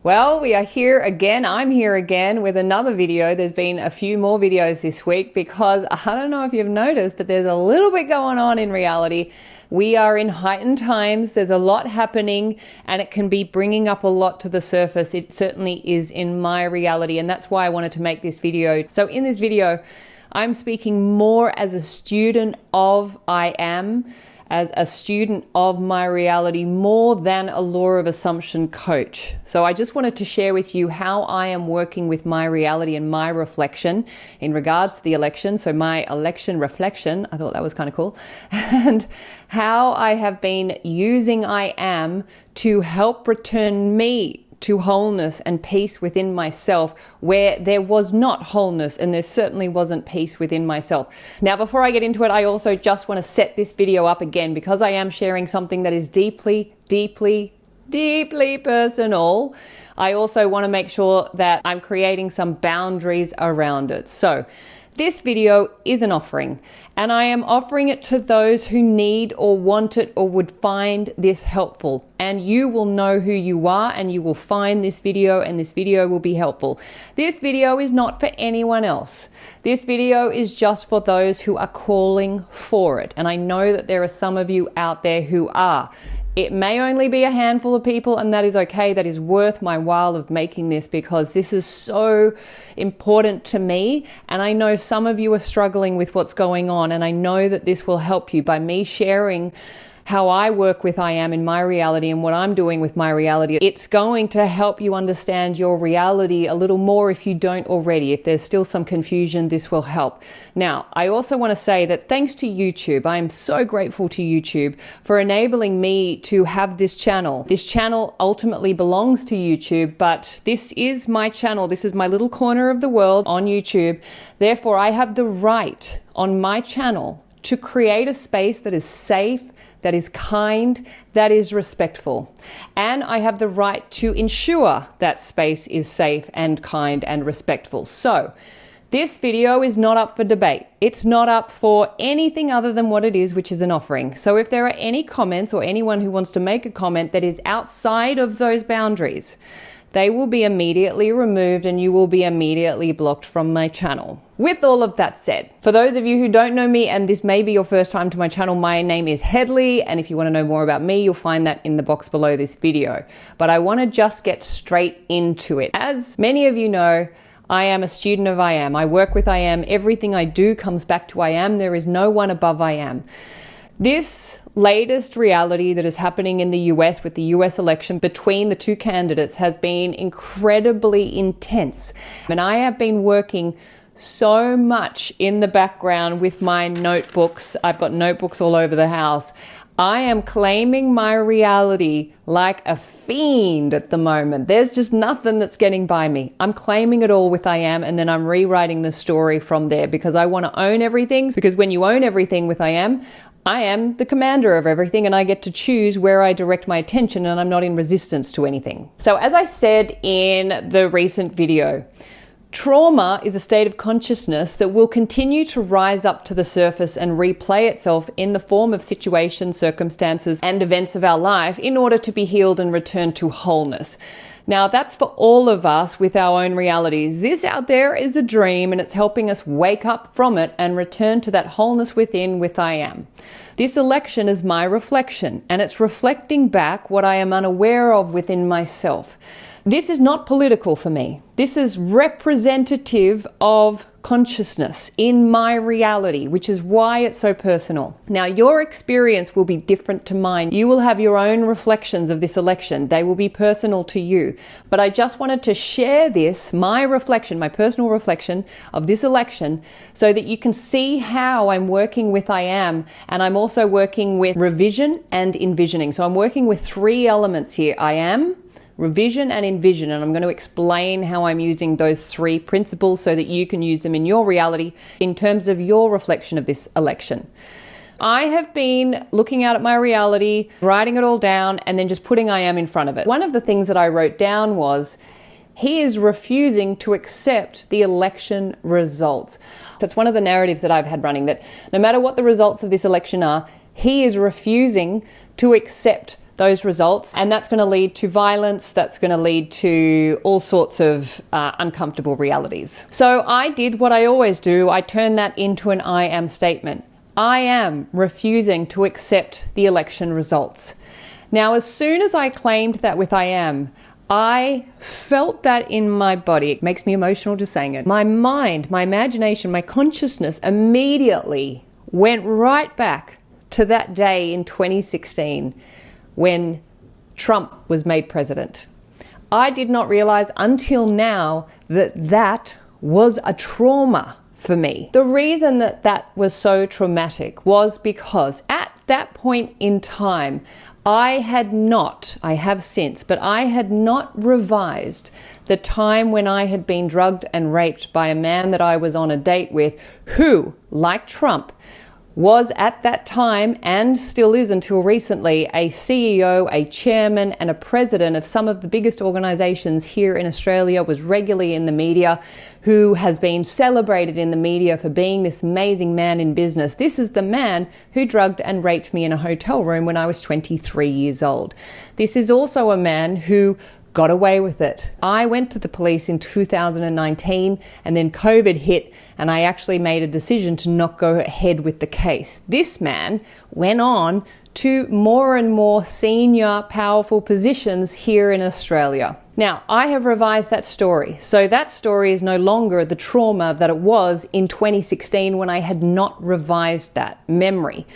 Well, we are here again. I'm here again with another video. There's been a few more videos this week because I don't know if you've noticed, but there's a little bit going on in reality. We are in heightened times. There's a lot happening and it can be bringing up a lot to the surface. It certainly is in my reality, and that's why I wanted to make this video. So in this video, I'm speaking more as a student of I am, as a student of my reality, more than a law of assumption coach. So I just wanted to share with you how I am working with my reality and my reflection in regards to the election. So my election reflection, I thought that was kind of cool, and how I have been using I am to help return me to wholeness and peace within myself where there was not wholeness and there certainly wasn't peace within myself. Now, before I get into it, I also just want to set this video up again because I am sharing something that is deeply, deeply, deeply personal. I also want to make sure that I'm creating some boundaries around it. So this video is an offering, and I am offering it to those who need or want it or would find this helpful. And you will know who you are and you will find this video, and this video will be helpful. This video is not for anyone else. This video is just for those who are calling for it. And I know that there are some of you out there who are. It may only be a handful of people, and that is okay. That is worth my while of making this because this is so important to me. And I know some of you are struggling with what's going on, and I know that this will help you by me sharing how I work with I am in my reality and what I'm doing with my reality. It's going to help you understand your reality a little more if you don't already. If there's still some confusion, this will help. Now, I also want to say that thanks to YouTube, I am so grateful to YouTube for enabling me to have this channel. This channel ultimately belongs to YouTube, but this is my channel. This is my little corner of the world on YouTube. Therefore, I have the right on my channel to create a space that is safe, that is kind, that is respectful. And I have the right to ensure that space is safe and kind and respectful. So this video is not up for debate. It's not up for anything other than what it is, which is an offering. So if there are any comments or anyone who wants to make a comment that is outside of those boundaries, they will be immediately removed and you will be immediately blocked from my channel. With all of that said, for those of you who don't know me and this may be your first time to my channel, my name is Hedley, and if you want to know more about me, you'll find that in the box below this video. But I want to just get straight into it. As many of you know, I am a student of I am. I work with I am. Everything I do comes back to I am. There is no one above I am. This latest reality that is happening in the US with the US election between the two candidates has been incredibly intense. And I have been working so much in the background with my notebooks. I've got notebooks all over the house. I am claiming my reality like a fiend at the moment. There's just nothing that's getting by me. I'm claiming it all with I am, and then I'm rewriting the story from there because I want to own everything. Because when you own everything with I am the commander of everything, and I get to choose where I direct my attention, and I'm not in resistance to anything. So as I said in the recent video, trauma is a state of consciousness that will continue to rise up to the surface and replay itself in the form of situations, circumstances, and events of our life in order to be healed and return to wholeness. Now, that's for all of us with our own realities. This out there is a dream, and it's helping us wake up from it and return to that wholeness within with I am. This election is my reflection, and it's reflecting back what I am unaware of within myself. This is not political for me. This is representative of consciousness in my reality, which is why it's so personal. Now, your experience will be different to mine. You will have your own reflections of this election. They will be personal to you. But I just wanted to share this, my reflection, my personal reflection of this election, so that you can see how I'm working with I am. And I'm also working with revision and envisioning. So I'm working with three elements here. I am, revision, and envision, and I'm going to explain how I'm using those three principles so that you can use them in your reality in terms of your reflection of this election. I have been looking out at my reality, writing it all down, and then just putting I am in front of it. One of the things that I wrote down was, he is refusing to accept the election results. That's one of the narratives that I've had running, that no matter what the results of this election are, he is refusing to accept those results, and that's going to lead to violence, that's going to lead to all sorts of uncomfortable realities. So I did what I always do. I turned that into an I am statement. I am refusing to accept the election results. Now, as soon as I claimed that with I am, I felt that in my body. It makes me emotional just saying it. My mind, my imagination, my consciousness immediately went right back to that day in 2016 when Trump was made president. I did not realize until now that that was a trauma for me. The reason that that was so traumatic was because at that point in time, I have since, but I had not revised the time when I had been drugged and raped by a man that I was on a date with who, like Trump, was at that time, and still is until recently, a CEO, a chairman, and a president of some of the biggest organizations here in Australia, was regularly in the media, who has been celebrated in the media for being this amazing man in business. This is the man who drugged and raped me in a hotel room when I was 23 years old. This is also a man who got away with it. I went to the police in 2019 and then COVID hit and I actually made a decision to not go ahead with the case. This man went on to more and more senior, powerful positions here in Australia. Now, I have revised that story. So that story is no longer the trauma that it was in 2016 when I had not revised that memory.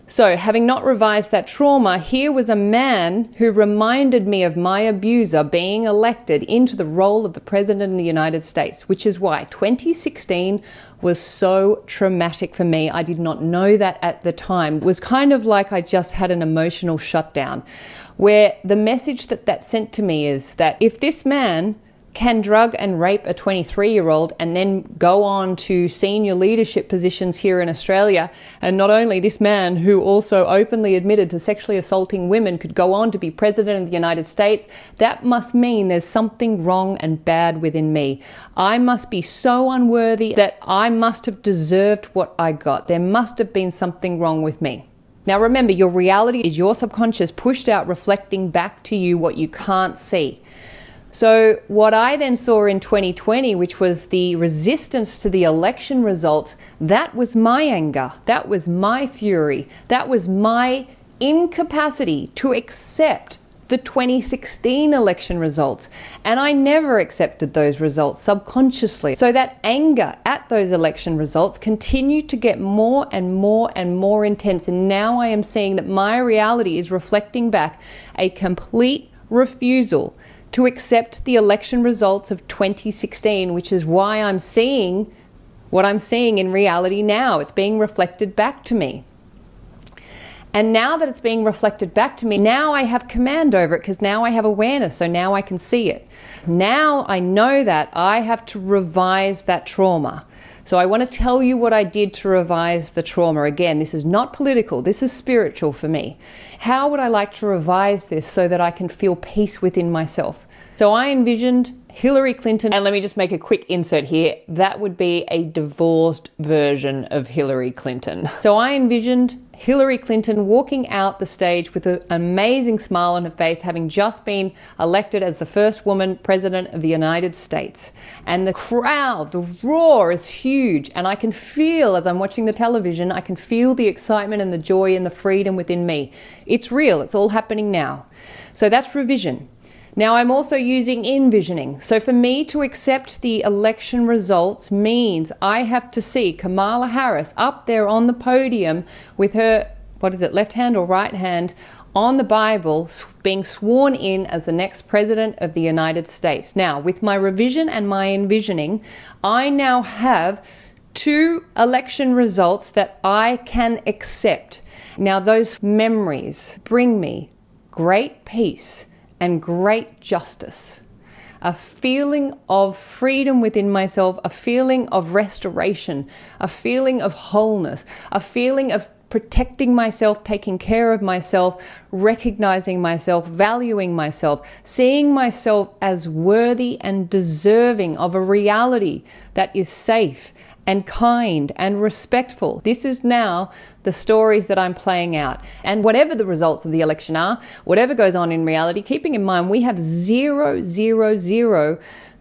So, having not revised that trauma, here was a man who reminded me of my abuser being elected into the role of the President of the United States, which is why 2016 was so traumatic for me. I did not know that at the time. It was kind of like I just had an emotional shutdown, where the message that sent to me is that if this man can drug and rape a 23-year-old and then go on to senior leadership positions here in Australia, and not only this man who also openly admitted to sexually assaulting women could go on to be president of the United States, that must mean there's something wrong and bad within me. I must be so unworthy that I must have deserved what I got. There must have been something wrong with me. Now remember, your reality is your subconscious pushed out, reflecting back to you what you can't see. So what I then saw in 2020, which was the resistance to the election results, that was my anger, that was my fury, that was my incapacity to accept the 2016 election results. And I never accepted those results subconsciously. So that anger at those election results continued to get more and more and more intense. And now I am seeing that my reality is reflecting back a complete refusal to accept the election results of 2016, which is why I'm seeing what I'm seeing in reality now. It's being reflected back to me. And now that it's being reflected back to me, now I have command over it because now I have awareness, so now I can see it. Now I know that I have to revise that trauma. So I want to tell you what I did to revise the trauma. Again, this is not political, this is spiritual for me. How would I like to revise this so that I can feel peace within myself? So I envisioned Hillary Clinton, and let me just make a quick insert here. That would be a divorced version of Hillary Clinton. So I envisioned Hillary Clinton walking out the stage with an amazing smile on her face, having just been elected as the first woman president of the United States. And the crowd, the roar is huge. And I can feel, as I'm watching the television, I can feel the excitement and the joy and the freedom within me. It's real. It's all happening now. So that's revision. Now I'm also using envisioning. So for me to accept the election results means I have to see Kamala Harris up there on the podium with her, left hand or right hand on the Bible, being sworn in as the next president of the United States. Now, with my revision and my envisioning, I now have 2 election results that I can accept. Now, those memories bring me great peace and great justice, a feeling of freedom within myself, a feeling of restoration, a feeling of wholeness, a feeling of protecting myself, taking care of myself, recognizing myself, valuing myself, seeing myself as worthy and deserving of a reality that is safe and kind and respectful. This is now the stories that I'm playing out. And whatever the results of the election are, whatever goes on in reality, keeping in mind we have zero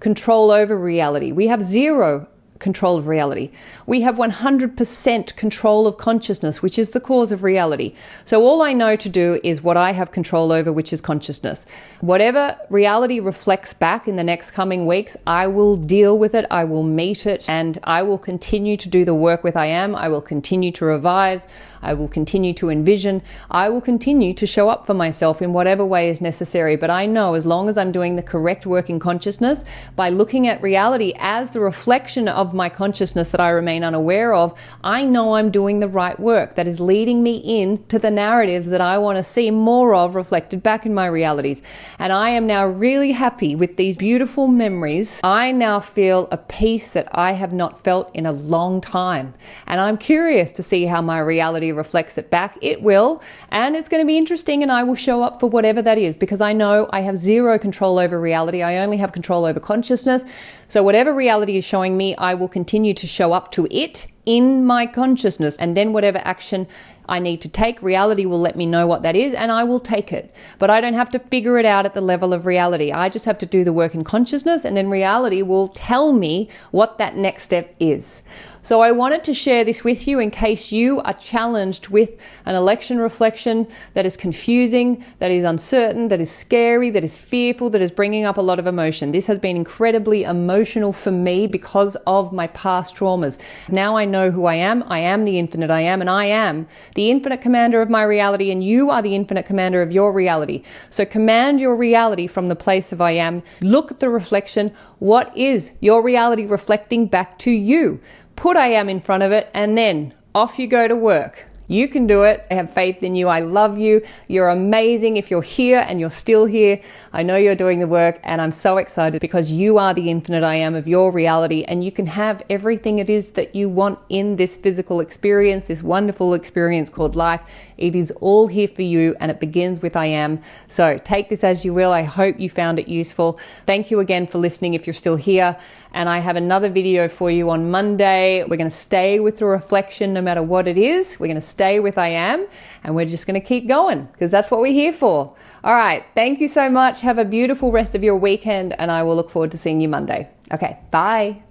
control over reality. We have zero control of reality. We have 100% control of consciousness, which is the cause of reality. So all I know to do is what I have control over, which is consciousness. Whatever reality reflects back in the next coming weeks, I will deal with it, I will meet it, and I will continue to do the work with I am. I will continue to revise. I will continue to envision. I will continue to show up for myself in whatever way is necessary. But I know as long as I'm doing the correct work in consciousness, by looking at reality as the reflection of my consciousness that I remain unaware of, I know I'm doing the right work that is leading me into the narrative that I want to see more of reflected back in my realities. And I am now really happy with these beautiful memories. I now feel a peace that I have not felt in a long time. And I'm curious to see how my reality reflects it back. It will, and it's going to be interesting, and I will show up for whatever that is, because I know I have zero control over reality. I only have control over consciousness. So whatever reality is showing me, I will continue to show up to it in my consciousness, and then whatever action I need to take, reality will let me know what that is, and I will take it. But I don't have to figure it out at the level of reality. I just have to do the work in consciousness, and then reality will tell me what that next step is. So I wanted to share this with you in case you are challenged with an election reflection that is confusing, that is uncertain, that is scary, that is fearful, that is bringing up a lot of emotion. This has been incredibly emotional for me because of my past traumas. Now I know who I am the infinite I am, and I am the infinite commander of my reality, and you are the infinite commander of your reality. So command your reality from the place of I am. Look at the reflection. What is your reality reflecting back to you? Put I am in front of it, and then off you go to work. You can do it. I have faith in you. I love you. You're amazing. If you're here and you're still here, I know you're doing the work, and I'm so excited because you are the infinite I am of your reality, and you can have everything it is that you want in this physical experience, this wonderful experience called life. It is all here for you, and it begins with I am. So take this as you will. I hope you found it useful. Thank you again for listening if you're still here. And I have another video for you on Monday. We're going to stay with the reflection no matter what it is. We're going to stay with I am, and we're just going to keep going because that's what we're here for. All right. Thank you so much. Have a beautiful rest of your weekend, and I will look forward to seeing you Monday. Okay. Bye.